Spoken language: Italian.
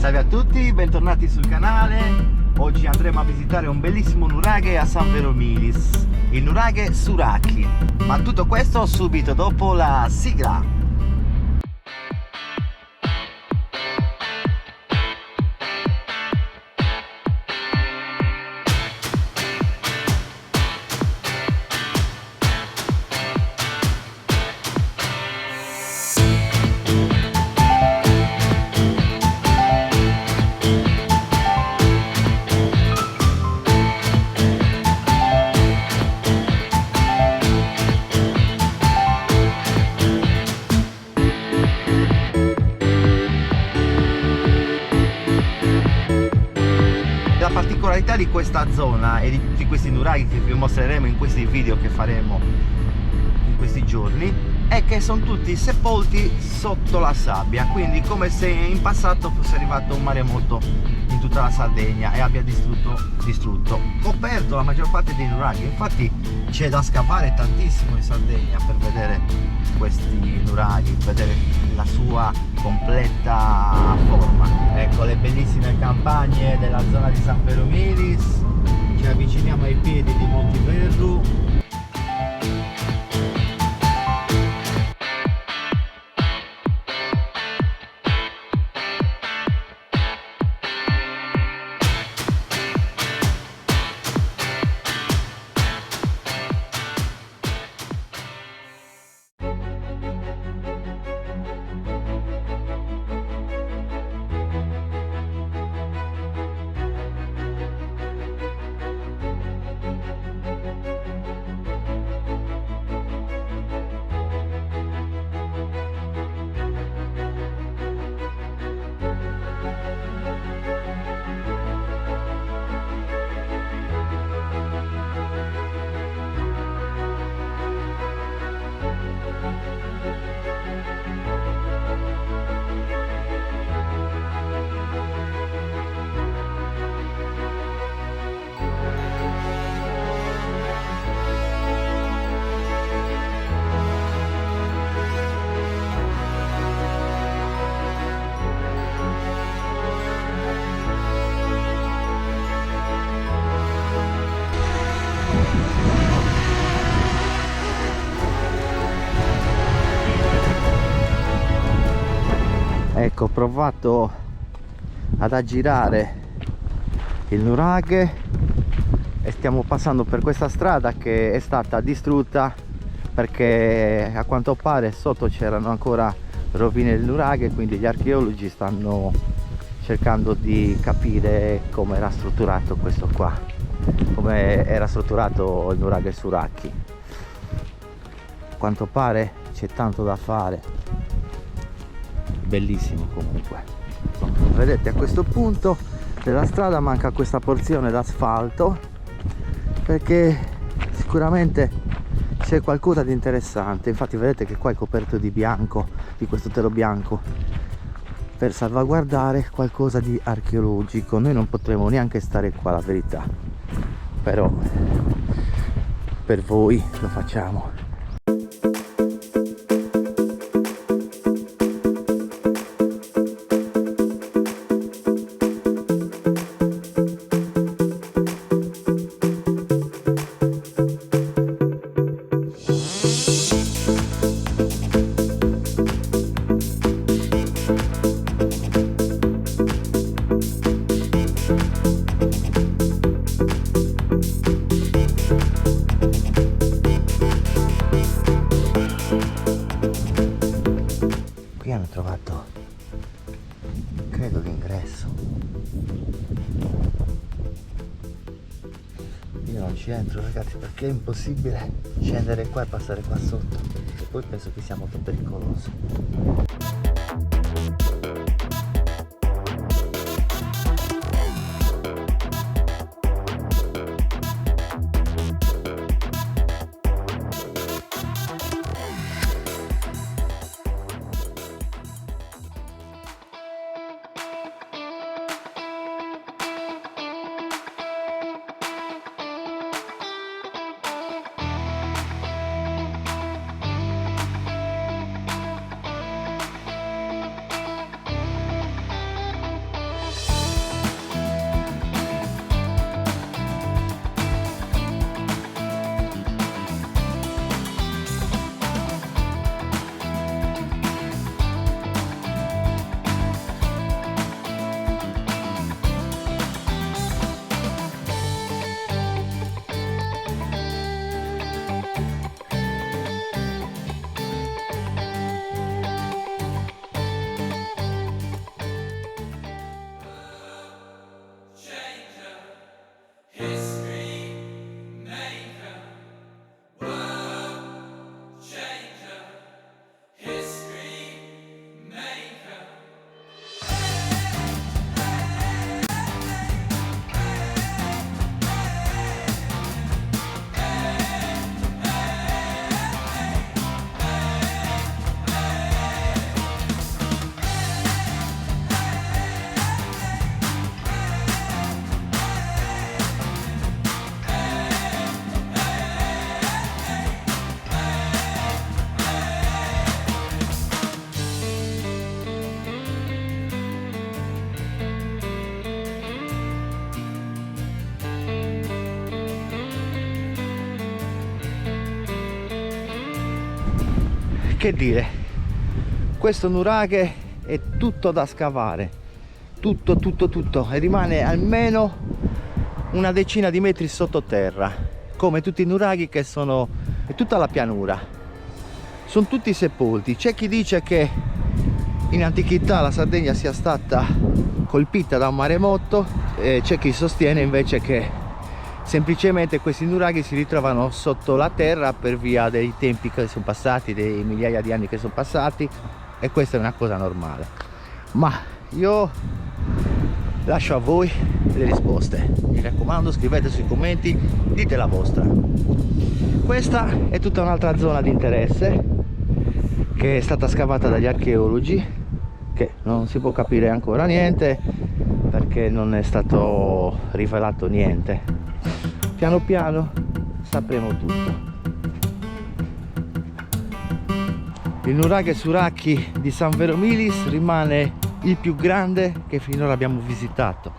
Salve a tutti, bentornati sul canale. Oggi andremo a visitare un bellissimo nuraghe a San Veromilis, il nuraghe Suraki. Ma tutto questo subito dopo la sigla. La particolarità di questa zona e di tutti questi nuraghi che vi mostreremo in questi video che faremo in questi giorni è che sono tutti sepolti sotto la sabbia, quindi come se in passato fosse arrivato un maremoto in tutta la Sardegna e abbia distrutto, coperto la maggior parte dei nuraghi. Infatti c'è da scavare tantissimo in Sardegna per vedere questi nuraghi, vedere la sua completa forma. Ecco le bellissime campagne della zona di San Veromilis, ci avviciniamo ai piedi di Monti Verru. Ecco, ho provato ad aggirare il nuraghe e stiamo passando per questa strada che è stata distrutta perché a quanto pare sotto c'erano ancora rovine del nuraghe, quindi gli archeologi stanno cercando di capire come era strutturato questo qua, come era strutturato il nuraghe Suraki. A quanto pare c'è tanto da fare. Bellissimo comunque. Vedete, a questo punto della strada manca questa porzione d'asfalto perché sicuramente c'è qualcosa di interessante. Infatti vedete che qua è coperto di bianco, di questo telo bianco, per salvaguardare qualcosa di archeologico. Noi non potremo neanche stare qua, la verità, però per voi lo facciamo. Qui hanno trovato, credo, l'ingresso. Io non ci entro, ragazzi, perché è impossibile scendere qua e passare qua sotto, e poi penso che sia molto pericoloso. Che dire, questo nuraghe è tutto da scavare, tutto, e rimane almeno una decina di metri sottoterra, come tutti i nuraghi che sono, è tutta la pianura, sono tutti sepolti. C'è chi dice che in antichità la Sardegna sia stata colpita da un maremoto, e c'è chi sostiene invece che semplicemente questi nuraghi si ritrovano sotto la terra per via dei tempi che sono passati, dei migliaia di anni che sono passati, e questa è una cosa normale. Ma io lascio a voi le risposte, mi raccomando, scrivete sui commenti, dite la vostra. Questa è tutta un'altra zona di interesse che è stata scavata dagli archeologi, che non si può capire ancora niente perché non è stato rivelato niente. Piano piano sapremo tutto. Il nuraghe Suracchi di San Veromilis rimane il più grande che finora abbiamo visitato.